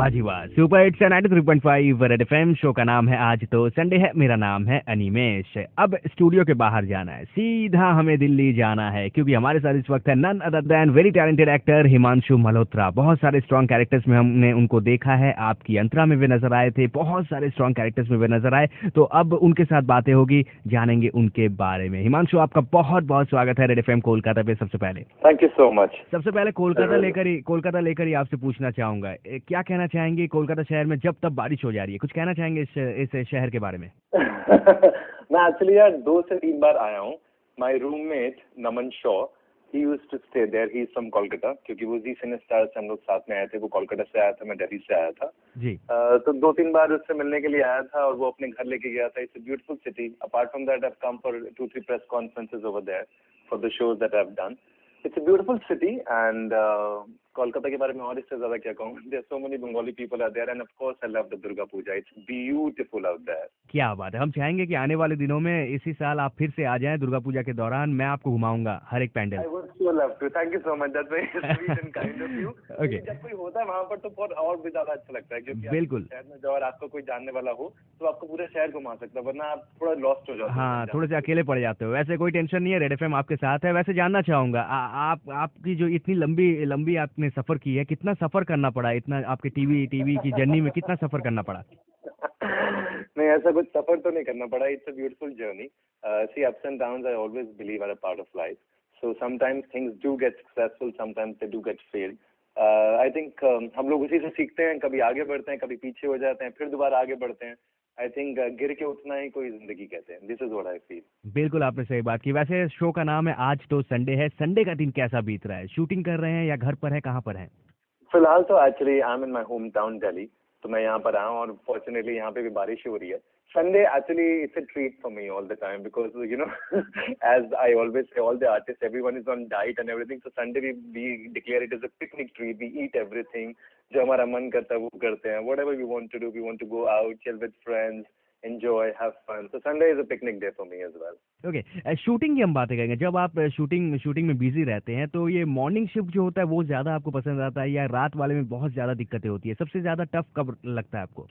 वाह जी वाह, super hits 93.5 red FM. Show का नाम है आज तो संडे है, मेरा नाम है अनिमेश। अब स्टूडियो के बाहर जाना है, सीधा हमें दिल्ली जाना है, क्योंकि हमारे साथ इस वक्त है none other than very talented actor Himanshu Malhotra. बहुत सारे स्ट्रॉन्ग कैरेक्टर्स में हमने उनको देखा है, आपकी अंतरा में वे नजर आए थे, बहुत सारे स्ट्रॉन्ग कैरेक्टर्स में वे नजर आए। तो अब उनके साथ बातें होगी, जानेंगे उनके बारे में। हिमांशु, आपका बहुत बहुत स्वागत है रेड एफएम कोलकाता पे। सबसे पहले थैंक यू सो मच। सबसे पहले कोलकाता लेकर ही आपसे पूछना चाहूंगा, क्या कहना चाहेंगे कोलकाता शहर में जब तब बारिश हो जा रही है? कुछ कहना चाहेंगे इस शहर के बारे में? मैं एक्चुअली यार 2 से 3 बार आया हूँ। My roommate Naman Shaw, he used to stay there, he is from Kolkata, क्योंकि वो जी सिने स्टार से हम लोग साथ में आए थे। वो कोलकाता से आया था, मैं दिल्ली से आया था जी। तो 2-3 बार उससे मिलने के लिए आया था और वो अपने घर लेके गया था। It's a beautiful city. Apart from that I have come for 2-3 press conferences over there for the shows that I have done. It's a beautiful city and Kolkata के बारे में और इससे ज्यादा क्या कहूँ। There so many Bengali people are there and of course I love the Durga Puja. It's beautiful out there. क्या बात है। हम चाहेंगे कि आने वाले दिनों में इसी साल आप फिर से आ जाएं दुर्गा पूजा के दौरान। मैं आपको घुमाऊंगा हर एक pandal. I would so love to. Thank you so much. That's very sweet and kind of you. Okay. जब कोई होता है वहाँ पर तो और भी ज्यादा अच्छा लगता है, क्योंकि बिल्कुल। आप शहर में जाओ और आपको कोई जानने वाला हो तो आपको पूरे शहर घुमा सकता है, वरना आप थोड़ा लॉस्ट हो जाते हो। हाँ, थोड़े से अकेले पड़ जाते हो। वैसे कोई टेंशन नहीं है, रेड एफएम आपके साथ है। वैसे जानना चाहूंगा, आपकी जो इतनी लंबी लंबी आपने सफर की है, कितना सफर करना पड़ा? इतना आपके टीवी की जर्नी में कितना सफर करना पड़ा? नहीं, ऐसा कुछ सफर तो नहीं करना पड़ा। It's a beautiful journey. See ups and downs I always believe are a part of life. So sometimes things do get successful, sometimes they do get failed. I think हम लोग उसी से सीखते हैं। कभी आगे बढ़ते हैं, कभी पीछे हो जाते हैं, फिर दोबारा आगे बढ़ते हैं। आई थिंक गिर के उठना ही कोई जिंदगी कहते हैं। This is what I feel. बिल्कुल, आपने सही बात की। वैसे शो का नाम है आज तो संडे है, संडे का दिन कैसा बीत रहा है? शूटिंग कर रहे हैं या घर पर है, कहाँ पर है? फिलहाल तो actually I am in my home town Delhi, तो मैं यहाँ पर आया हूँ और फॉर्चुनेटली यहाँ पे भी बारिश हो रही है। Sunday actually it's a treat for me all the time because as I always say, all the artists, everyone is on diet and everything, so Sunday we declare it as a picnic treat. We eat everything जो हमारा मन करता है वो करते हैं। Whatever we want to do, we want to go out, chill with friends, enjoy, have fun. So Sunday is a picnic day for me as well. Okay, shooting की हम बातें करेंगे। जब आप शूटिंग में बिजी रहते हैं तो ये मॉर्निंग शिफ्ट जो होता है वो ज्यादा आपको पसंद आता है, या रात वाले में बहुत ज्यादा दिक्कतें होती है? सबसे ज्यादा टफ कब लगता है आपको?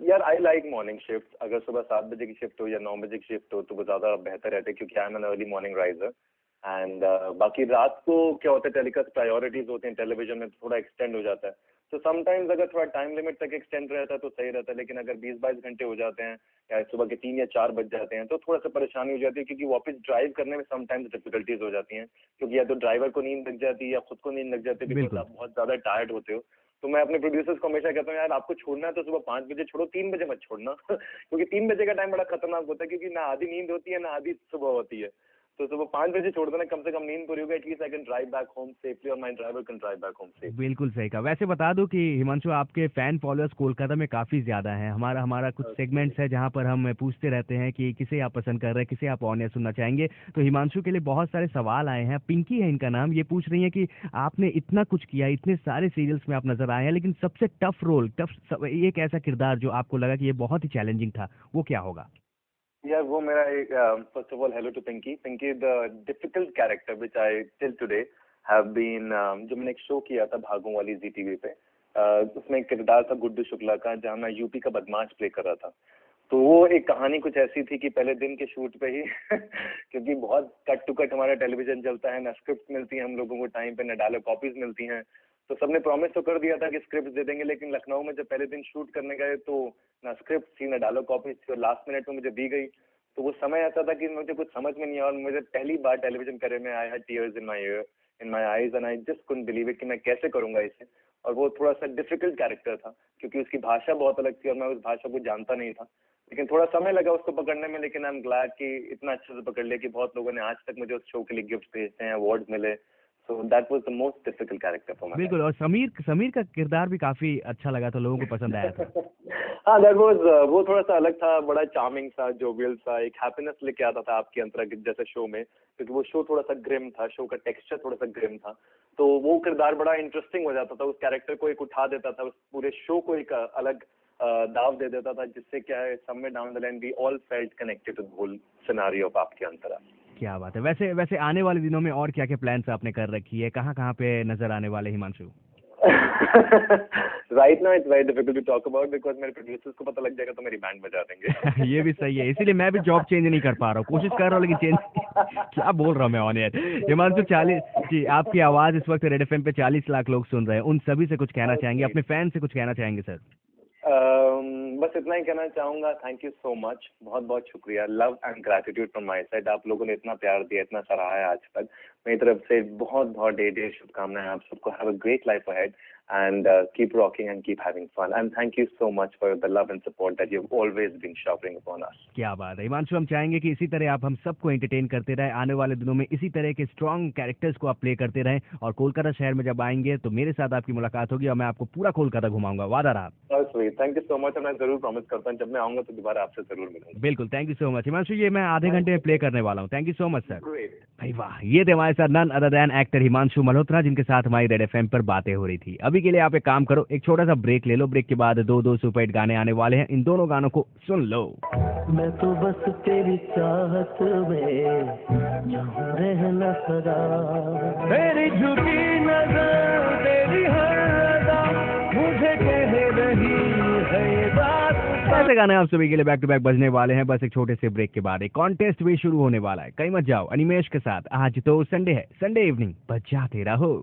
यार आई लाइक मॉर्निंग शिफ्ट। अगर सुबह 7 बजे की शिफ्ट हो या 9 बजे की शिफ्ट हो तो वो ज्यादा बेहतर रहता है, क्योंकि I am an early morning riser. And बाकी रात को क्या होता है, टेलीकास्ट प्रायोरिटीज होते हैं टेलीविजन में, थोड़ा एक्सटेंड हो जाता है। तो समटाइम्स अगर थोड़ा टाइम लिमिट तक एक्सटेंड रहता है तो सही रहता है, लेकिन अगर 20-22 घंटे हो जाते हैं या सुबह के 3 या 4 बज जाते हैं तो थोड़ा सा परेशानी हो जाती है, क्योंकि वापस ड्राइव करने में समटाइम्स डिफिकल्टीज हो जाती हैं, क्योंकि या तो ड्राइवर को नींद लग जाती है या खुद को नींद लग जाती है, बिकॉज आप बहुत ज्यादा टायर्ड होते हो। तो मैं अपने प्रोड्यूसर्स को हमेशा कहता हूँ, यार आपको छोड़ना है तो सुबह 5 बजे छोड़ो, 3 बजे मत छोड़ना क्योंकि 3 बजे का टाइम बड़ा खतरनाक होता है, क्योंकि ना आधी नींद होती है ना आधी सुबह होती है। तो सुबह 5 बजे छोड़ देना, कम से कम नींद पूरी होगी, at least I can drive back home safely और my driver can drive back home safely. बिल्कुल सही कहा। वैसे बता दूं कि हिमांशु, आपके फैन फॉलोअर्स कोलकाता में काफी ज्यादा हैं। हमारा कुछ सेगमेंट्स है जहां पर हम पूछते रहते हैं कि किसे आप पसंद कर रहे हैं, किसे आप ऑन एयर सुनना चाहेंगे। तो हिमांशु के लिए बहुत सारे सवाल आए हैं। पिंकी है इनका नाम, ये पूछ रही है कि आपने इतना कुछ किया, इतने सारे सीरियल्स में आप नजर आए हैं, लेकिन सबसे टफ रोल, एक ऐसा किरदार जो आपको लगा कि ये बहुत ही चैलेंजिंग था, वो क्या होगा? यार वो मेरा एक first of all hello to Pinky. Pinky the difficult character which I till today have been, जो मैंने एक शो किया था भागों वाली जी टीवी पे, उसमें एक किरदार था गुड्डू शुक्ला का, जहाँ मैं यूपी का बदमाश प्ले कर रहा था। तो वो एक कहानी कुछ ऐसी थी कि पहले दिन के शूट पे ही क्योंकि बहुत कट टू कट हमारा टेलीविजन चलता है, ना स्क्रिप्ट मिलती है हम लोगों को टाइम पे, ना डायलॉग कॉपीज मिलती हैं। तो सबने प्रॉमिस तो कर दिया था कि स्क्रिप्ट दे देंगे, लेकिन लखनऊ में जब पहले दिन शूट करने गए तो ना स्क्रिप्ट थी ना डायलॉग कॉपीज थी, और लास्ट मिनट में मुझे दी गई। तो वो समय ऐसा था कि मुझे कुछ समझ में नहीं आया, और मुझे पहली बार टेलीविजन करियर में I had tears in my eyes and I just couldn't believe it कि मैं कैसे करूंगा इसे। और वो थोड़ा सा डिफिकल्ट कैरेक्टर था, क्योंकि उसकी भाषा बहुत अलग थी और मैं उस भाषा को जानता नहीं था, लेकिन थोड़ा समय लगा उसको पकड़ने में। लेकिन आई एम ग्लैड कि इतना अच्छे से पकड़ लिया कि बहुत लोगों ने आज तक मुझे उस शो के लिए गिफ्ट भेजते हैं, अवार्ड मिले। So that was the most difficult character for my. बिल्कुल। और समीर का किरदार भी काफी अच्छा लगा था, लोगों को पसंद आया था। हाँ, दैट वाज, वो थोड़ा सा अलग था, बड़ा चार्मिंग था, जोवियल सा, एक हैप्पीनेस लेके आता था आपकी अंतरा जैसे शो में, क्योंकि वो शो थोड़ा सा ग्रिम था, शो का टेक्सचर थोड़ा सा ग्रिम था। तो वो किरदार बड़ा इंटरेस्टिंग हो जाता था, उस कैरेक्टर को एक उठा देता था, उस पूरे शो को एक अलग दाव दे देता था, जिससे क्या है, somewhere down the line we all felt connected to the whole scenario of आपकी अंतरा। क्या बात है। वैसे वैसे आने वाले दिनों में और क्या क्या प्लान्स आपने कर रखी है? कहाँ कहाँ पे नजर आने वाले Himanshu? Right now it's very difficult to talk about because मेरे प्रोड्यूसर्स को पता लग जाएगा तो मेरी बैंड बजा देंगे। ये भी सही है, इसीलिए मैं भी जॉब चेंज नहीं कर पा रहा हूँ, कोशिश कर रहा हूँ लेकिन चेंज क्या बोल रहा हूँ मैं ऑन एयर। हिमांशु 40 जी, आपकी आवाज इस वक्त रेड एफएम पे 40 लाख लोग सुन रहे हैं, उन सभी से कुछ कहना चाहेंगे, अपने फैन से कुछ कहना चाहेंगे सर? बस इतना ही कहना चाहूंगा, थैंक यू सो मच, बहुत बहुत शुक्रिया, love and gratitude from my side. आप लोगों ने इतना प्यार दिया, इतना सराहा है आज तक, मेरी तरफ से बहुत बहुत ढेर शुभकामनाएं आप सबको। Have a great life ahead and keep rocking and keep having fun, and thank you so much for the love and support that you've always been showering upon us. क्या बात है हिमांशु, हम चाहेंगे कि इसी तरह आप हम सबको एंटरटेन करते रहे, आने वाले दिनों में इसी तरह के स्ट्रॉन्ग कैरेक्टर्स को आप प्ले करते रहें, और कोलकाता शहर में जब आएंगे तो मेरे साथ आपकी मुलाकात होगी और मैं आपको पूरा कोलकाता घुमाऊंगा, वादा रहा। थैंक यू सो मच, मैं जरूर प्रॉमिस करता हूँ जब मैं आऊंगा तो दोबारा आपसे जरूर मिलूंगा। बिल्कुल, thank you so much Himanshu, ये मैं आधे घंटे में प्ले करने वाला हूँ। Thank you so much sir. Great भाई वाह, ये थे हमारे साथ none other than actor Himanshu Malhotra, जिनके साथ हमारी रेड एफएम पर बातें हो रही थी। अभी के लिए आप एक काम करो, एक छोटा सा ब्रेक ले लो, ब्रेक के बाद दो सुपर हिट गाने आने वाले हैं, इन दोनों गानों को सुन लो। मैं तो बस तेरी चाहत में चाहूं रहना सदा, मेरी झुकी नजर तेरी हर अदा मुझे कह रही है ये बात। ऐसे गाने आप सभी के लिए बैक टू बैक बजने वाले हैं। बस एक छोटे से ब्रेक के बाद एक कॉन्टेस्ट भी शुरू होने वाला है, कहीं मत जाओ, अनिमेश के साथ। आज तो संडे है, संडे इवनिंग बजाते रहो।